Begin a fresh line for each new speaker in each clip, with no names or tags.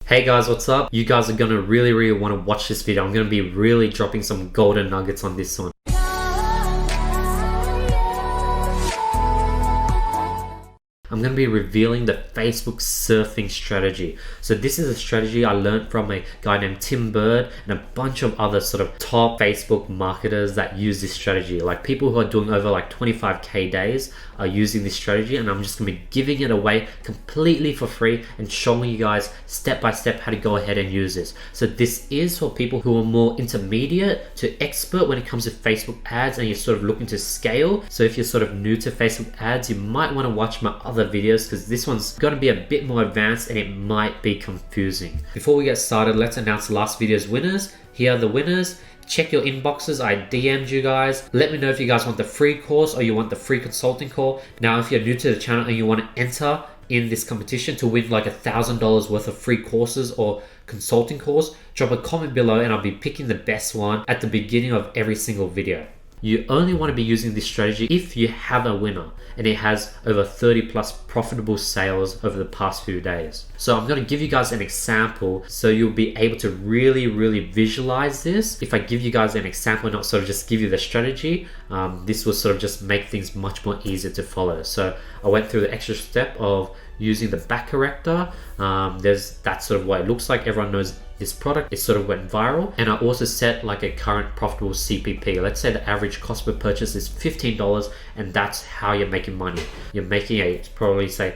Hey guys, what's up? You guys are gonna really want to watch this video. I'm gonna be really dropping some golden nuggets on this one. I'm going to be revealing the Facebook surfing strategy. So this is a strategy I learned from a guy named Tim Bird and a bunch of other sort of top Facebook marketers that use this strategy. Like people who are doing over like 25k days are using this strategy, and I'm just going to be giving it away completely for free and showing you guys step by step how to go ahead and use this. So this is for people who are more intermediate to expert when it comes to Facebook ads and you're sort of looking to scale. So if you're sort of new to Facebook ads, you might want to watch my other videos because this one's going to be a bit more advanced and it might be confusing. Before we get started, let's announce last video's winners. Here are the winners. Check your inboxes. I DM'd you guys. Let me know if you guys want the free course or you want the free consulting call. Now, if you're new to the channel and you want to enter in this competition to win like $1,000 worth of free courses or consulting calls, drop a comment below and I'll be picking the best one at the beginning of every single video. You only want to be using this strategy if you have a winner and it has over 30 plus profitable sales over the past few days. So I'm going to give you guys an example so you'll be able to really visualize this. If I give you guys an example and not sort of just give you the strategy, this will sort of just make things much more easier to follow. So I went through the extra step of using the back corrector. That's sort of what it looks like. Everyone knows this product. It sort of went viral, and I also set like a current profitable CPP. Let's say the average cost per purchase is $15, and that's how you're making money. You're making a probably say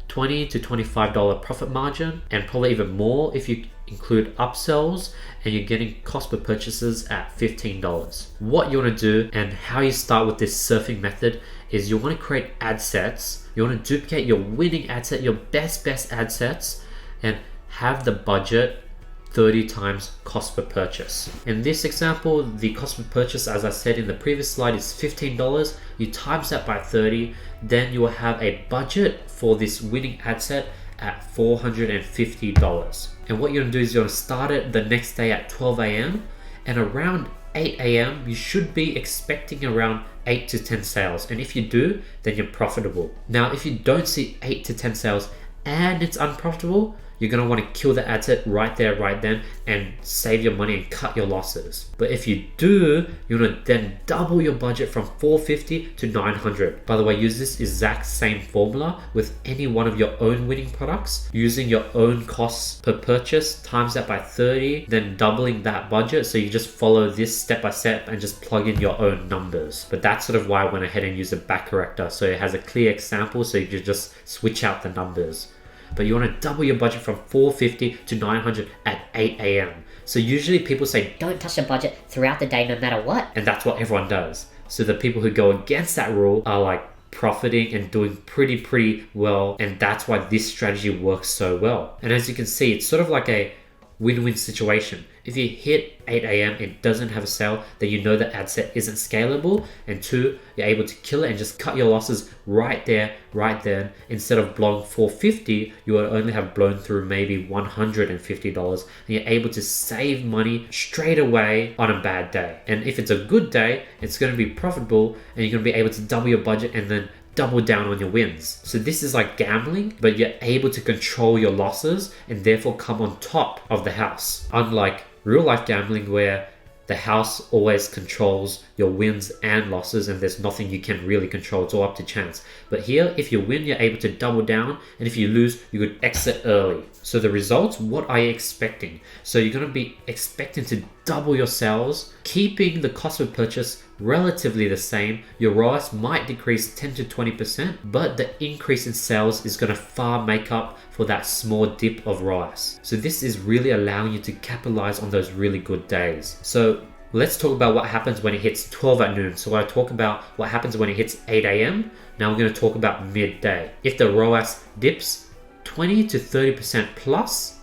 $20 to $25 profit margin, and probably even more if you include upsells, and you're getting cost per purchases at $15. What you want to do and how you start with this surfing method is you want to create ad sets. You want to duplicate your winning ad set, your best ad sets, and have the budget 30 times cost per purchase. In this example, the cost per purchase, as I said in the previous slide, is $15. You times that by 30, then you will have a budget for this winning ad set at $450. And what you're gonna do is you're gonna start it the next day at 12 a.m. and around 8 a.m. you should be expecting around 8 to 10 sales. And if you do, then you're profitable. Now, if you don't see 8 to 10 sales and it's unprofitable, you're going to want to kill the ad set right there, right then, and save your money and cut your losses. But if you do, you want to then double your budget from $450 to $900. By the way, use this exact same formula with any one of your own winning products, using your own costs per purchase, times that by 30, then doubling that budget. So you just follow this step by step and just plug in your own numbers. But that's sort of why I went ahead and used a back corrector. So it has a clear example, so you can just switch out the numbers. But you want to double your budget from $450 to $900 at 8 a.m. So usually people say,
don't touch the budget throughout the day no matter what.
And that's what everyone does. So the people who go against that rule are like profiting and doing pretty well. And that's why this strategy works so well. And as you can see, it's sort of like a win-win situation. If you hit 8 a.m. it doesn't have a sale, then you know the ad set isn't scalable, and 2, you're able to kill it and just cut your losses right there, right then. Instead of blowing $450, you will only have blown through maybe $150, and you're able to save money straight away on a bad day. And if it's a good day, it's going to be profitable and you're going to be able to double your budget and then double down on your wins. So this is like gambling, but you're able to control your losses and therefore come on top of the house. Unlike real life gambling where the house always controls your wins and losses and there's nothing you can really control, it's all up to chance. But here, if you win, you're able to double down, and if you lose, you could exit early. So the results, what are you expecting? So you're going to be expecting to double your sales, keeping the cost of purchase relatively the same. Your ROAS might decrease 10 to 20%, but the increase in sales is going to far make up for that small dip of ROAS. So this is really allowing you to capitalize on those really good days. So let's talk about what happens when it hits 12 at noon. So I talk about what happens when it hits 8 a.m. Now we're going to talk about midday. If the ROAS dips 20 to 30% plus,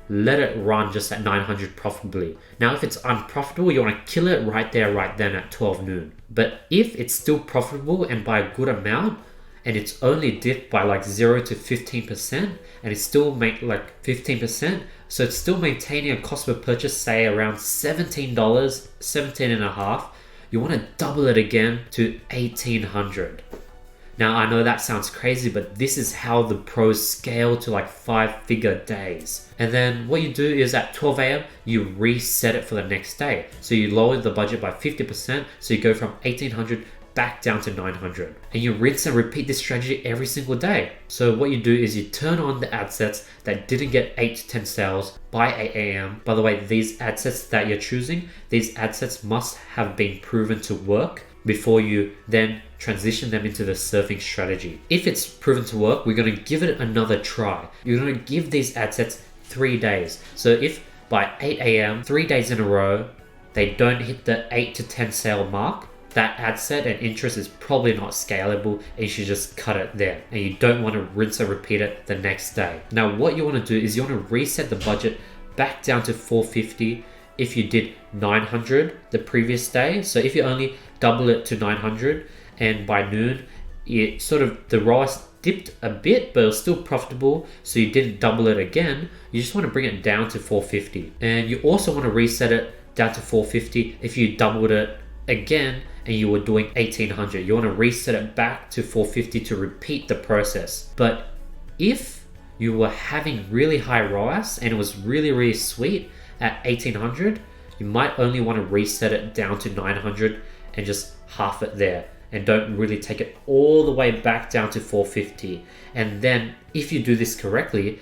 let it run just at 900 profitably. Now, if it's unprofitable, you want to kill it right there, right then at 12 noon. But if it's still profitable and by a good amount, and it's only dipped by like 0 to 15%, and it's still make like 15%, so it's still maintaining a cost per purchase, say around $17, $17.50, you want to double it again to $1,800. Now, I know that sounds crazy, but this is how the pros scale to like 5-figure days. And then what you do is at 12 a.m., you reset it for the next day. So you lower the budget by 50%. So you go from 1800 back down to 900. And you rinse and repeat this strategy every single day. So what you do is you turn on the ad sets that didn't get 8 to 10 sales by 8 a.m. By the way, these ad sets that you're choosing, these ad sets must have been proven to work before you then transition them into the surfing strategy. If it's proven to work, we're going to give it another try. You're going to give these ad sets 3 days. So if by 8 a.m., 3 days in a row, they don't hit the 8 to 10 sale mark, that ad set and interest is probably not scalable and you should just cut it there. And you don't want to rinse and repeat it the next day. Now, what you want to do is you want to reset the budget back down to 450 if you did 900 the previous day. So if you only double it to 900 and by noon, it sort of, the ROAS dipped a bit, but it was still profitable. So you didn't double it again. You just want to bring it down to 450. And you also want to reset it down to 450 if you doubled it again and you were doing 1800. You want to reset it back to 450 to repeat the process. But if you were having really high ROAS and it was really sweet at 1800, you might only want to reset it down to 900 and just half it there, and don't really take it all the way back down to 450. And then if you do this correctly,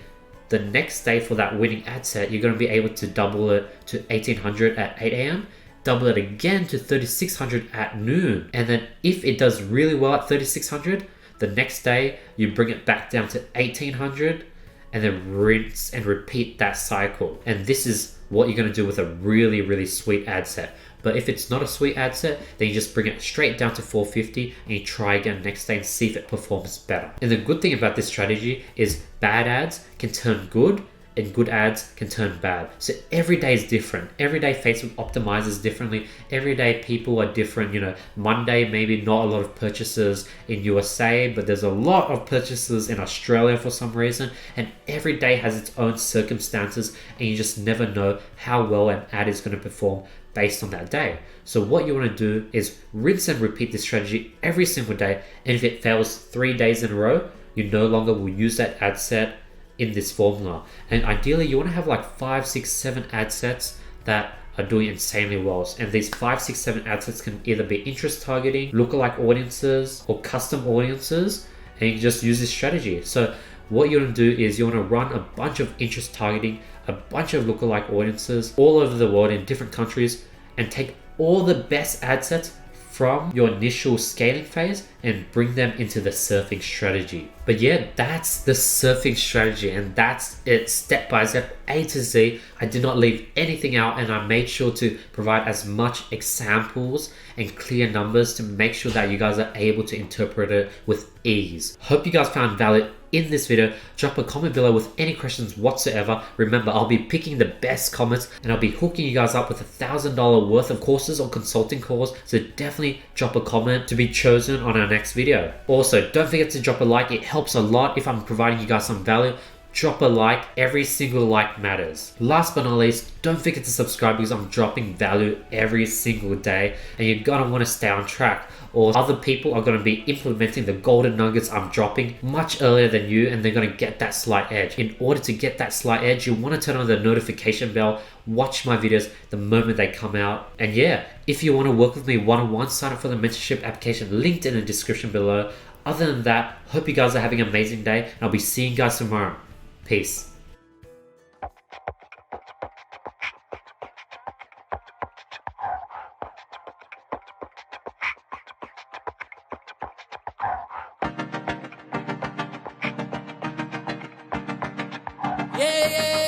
the next day for that winning ad set, you're going to be able to double it to 1800 at 8 a.m, double it again to 3600 at noon. And then if it does really well at 3600, the next day you bring it back down to 1800 and then rinse and repeat that cycle. And this is what you're going to do with a really sweet ad set. But if it's not a sweet ad set, then you just bring it straight down to 450 and you try again next day and see if it performs better. And the good thing about this strategy is bad ads can turn good and good ads can turn bad. So every day is different. Every day Facebook optimizes differently. Every day people are different. You know, Monday maybe not a lot of purchases in USA, but there's a lot of purchases in Australia for some reason. And every day has its own circumstances and you just never know how well an ad is going to perform based on that day. So what you want to do is rinse and repeat this strategy every single day. And if it fails 3 days in a row, you no longer will use that ad set in this formula. And ideally you want to have like 5, 6, 7 ad sets that are doing insanely well. And these 5, 6, 7 ad sets can either be interest targeting, lookalike audiences, or custom audiences, and you can just use this strategy. So what you want to do is you want to run a bunch of interest targeting, a bunch of lookalike audiences all over the world in different countries, and take all the best ad sets from your initial scaling phase and bring them into the surfing strategy. But yeah, that's the surfing strategy, and that's it step by step, A to Z. I did not leave anything out, and I made sure to provide as much examples and clear numbers to make sure that you guys are able to interpret it with ease. Hope you guys found value in this video. Drop a comment below with any questions whatsoever. Remember, I'll be picking the best comments and I'll be hooking you guys up with $1,000 worth of courses or consulting calls. So definitely drop a comment to be chosen on our next video. Also, don't forget to drop a like. It helps a lot if I'm providing you guys some value. Drop a like. Every single like matters. Last but not least, don't forget to subscribe because I'm dropping value every single day and you're gonna want to stay on track, or other people are going to be implementing the golden nuggets I'm dropping much earlier than you, and they're going to get that slight edge. In order to get that slight edge, you want to turn on the notification bell, watch my videos the moment they come out. And yeah, if you want to work with me one-on-one, sign up for the mentorship application linked in the description below. Other than that, hope you guys are having an amazing day, and I'll be seeing you guys tomorrow. Peace.
Yeah, yeah.